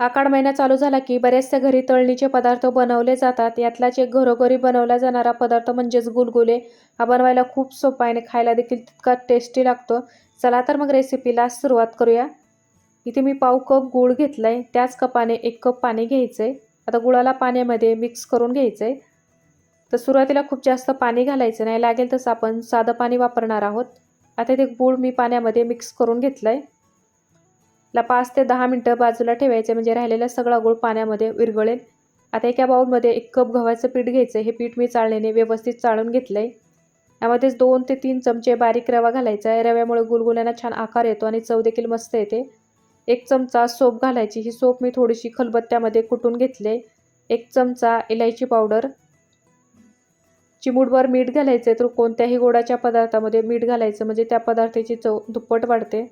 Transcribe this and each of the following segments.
आषाढ महिना चालू झाला की बऱ्याचशा घरी तळणीचे पदार्थ बनवले जातात. यातलाच एक घरोघरी बनवला जाणारा पदार्थ म्हणजेच गुलगुले. हा बनवायला खूप सोपा आहे आणि खायला देखील तितका टेस्टी लागतो. चला तर मग रेसिपीला सुरुवात करूया. इथे मी पाव कप गूळ घेतलाय, त्याच कपाने 1 कप पाणी घ्यायचंय. आता गुळाला पाण्यामध्ये मिक्स करून घ्यायचंय. तर सुरुवातीला खूप जास्त पाणी घालायचं नाही, लागेल तसं आपण साधं पाणी वापरणार आहोत. आता ते गूळ मी पाण्यामध्ये मिक्स करून घेतलाय. 5 ते 10 मिनिटं बाजूला ठेवायचे म्हणजे राहिलेला सगळा गूळ पाण्यामध्ये विरघळेल. आता एका बाउलमध्ये 1 कप गव्हाचं पीठ घ्यायचं. हे पीठ मी चाळणीने व्यवस्थित चाळून घेतलंय. यामध्येच 2 ते 3 चमचे बारीक रवा घालायचा आहे. रव्यामुळे गुलगुल्यांना छान आकार येतो आणि चव देखील मस्त येते. 1 चमचा सोप घालायची. ही सोप मी थोडीशी खलबत्त्यामध्ये कुटून घेतले. 1 चमचा इलायची पावडर, चिमूटभर मीठ घालायचं. तर कोणत्याही गोडाच्या पदार्थामध्ये मीठ घालायचं म्हणजे त्या पदार्थाची चव दुप्पट वाढते.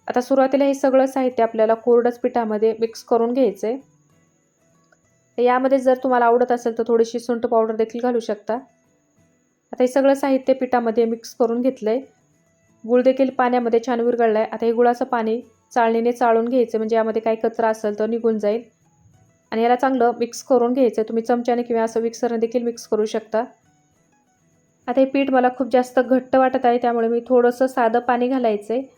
आता सुरुवातीला हे सगळं साहित्य आपल्याला कोरडच पिठामध्ये मिक्स करून घ्यायचं आहे. यामध्ये जर तुम्हाला आवडत असेल तर थोडीशी सुंठ पावडर देखील घालू शकता. आता हे सगळं साहित्य पिठामध्ये मिक्स करून घेतलं आहे. गूळ देखील पाण्यामध्ये छान विरघळला आहे. आता हे गुळाचं पाणी चाळणीने चाळून घ्यायचं म्हणजे यामध्ये काही कचरा असेल तर निघून जाईल. आणि याला चांगलं मिक्स करून घ्यायचं. तुम्ही चमच्याने किंवा असं मिक्सरने देखील मिक्स करू शकता. आता हे पीठ मला खूप जास्त घट्ट वाटत आहे, त्यामुळे मी थोडंसं साधं पाणी घालायचं आहे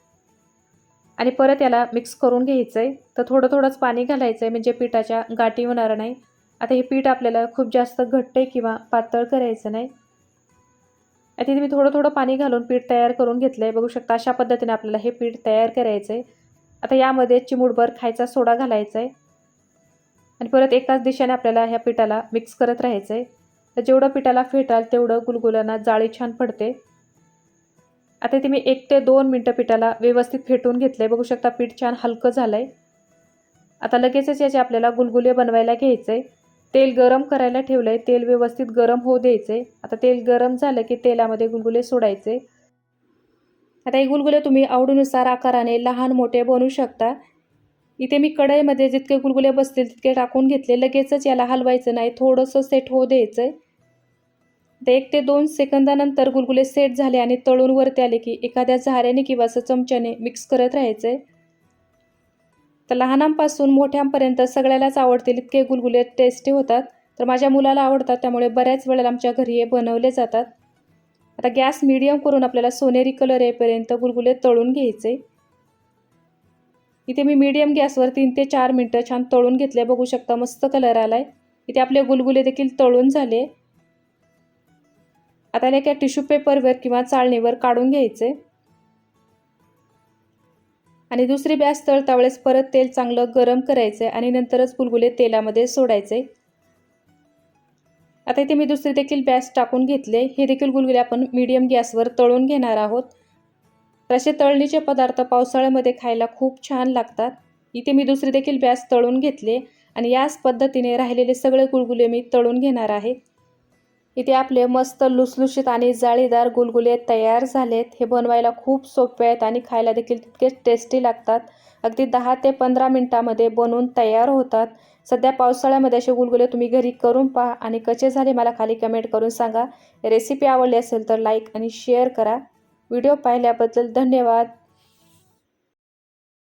आणि परत याला मिक्स करून घ्यायचं आहे. तर थोडं थोडंच पाणी घालायचं आहे म्हणजे पिठाच्या गाठी होणार नाही. आता हे पीठ आपल्याला खूप जास्त घट्ट किंवा पातळ करायचं नाही. आता इथे मी थोडं थोडं पाणी घालून पीठ तयार करून घेतलं आहे. बघू शकता अशा पद्धतीने आपल्याला हे पीठ तयार करायचं आहे. आता यामध्ये चिमूटभर खायचा सोडा घालायचा आहे आणि परत एकाच दिशेने आपल्याला ह्या पिठाला मिक्स करत राहायचं आहे. तर जेवढं पिठाला फेटाल तेवढं गुलगुलांना जाळी छान पडते. आता इथे मी 1 ते 2 मिनटं पिठाला व्यवस्थित फेटून घेतलं आहे. बघू शकता पीठ छान हलकं झालं आहे. आता लगेचच याचे आपल्याला गुलगुले बनवायला घ्यायचं आहे. तेल गरम करायला ठेवलं आहे. तेल व्यवस्थित गरम होऊ द्यायचं आहे. आता तेल गरम झालं की तेलामध्ये गुलगुले सोडायचे. आता हे गुलगुले तुम्ही आवडीनुसार आकाराने लहान मोठे बनवू शकता. इथे मी कढईमध्ये जितके गुलगुले बसतील तितके टाकून घेतले. लगेचच याला हलवायचं नाही, थोडंसं सेट होऊ द्यायचं आहे. 1 ते 2 सेकंदानंतर गुलगुले सेट झाले आणि तळून वरती आले की एखाद्या झाऱ्याने किंवा असं चमच्याने मिक्स करत राहायचंय. तर लहानांपासून मोठ्यांपर्यंत सगळ्यालाच आवडतील इतके गुलगुले टेस्टी होतात. तर माझ्या मुलाला आवडतात, त्यामुळे बऱ्याच वेळेला आमच्या घरी हे बनवले जातात. आता गॅस मीडियम करून आपल्याला सोनेरी कलर येईपर्यंत गुलगुले तळून घ्यायचे. इथे मी मीडियम गॅसवर 3 ते 4 मिनिटं छान तळून घेतले. बघू शकता मस्त कलर आलाय. इथे आपले गुलगुले देखील तळून झाले. आता याला एका टिश्यू पेपरवर किंवा चाळणीवर काढून घ्यायचे आणि दुसरी बॅच तळता वेळेस परत तेल चांगलं गरम करायचे आणि नंतरच गुलगुले तेलामध्ये सोडायचे. आता इथे मी दुसरी देखील बॅच टाकून घेतले. हे देखील गुलगुले आपण मीडियम गॅसवर तळून घेणार आहोत. तर असे तळणीचे पदार्थ पावसाळ्यामध्ये खायला खूप छान लागतात. इथे मी दुसरी देखील बॅच तळून घेतले आणि याच पद्धतीने राहिलेले सगळे गुलगुले मी तळून घेणार आहे. इथे आपले मस्त लुसलुशीत आणि जाळीदार गुलगुले तयार झालेत. हे बनवायला खूप सोपे आहेत आणि खायला देखील तितकेच टेस्टी लागतात. अगदी 10 ते 15 मिनिटांमध्ये बनवून तयार होतात. सध्या पावसाळ्यामध्ये असे गुलगुले तुम्ही घरी करून पहा आणि कसे झाले मला खाली कमेंट करून सांगा. रेसिपी आवडली असेल तर लाईक आणि शेअर करा. व्हिडिओ पाहिल्याबद्दल धन्यवाद.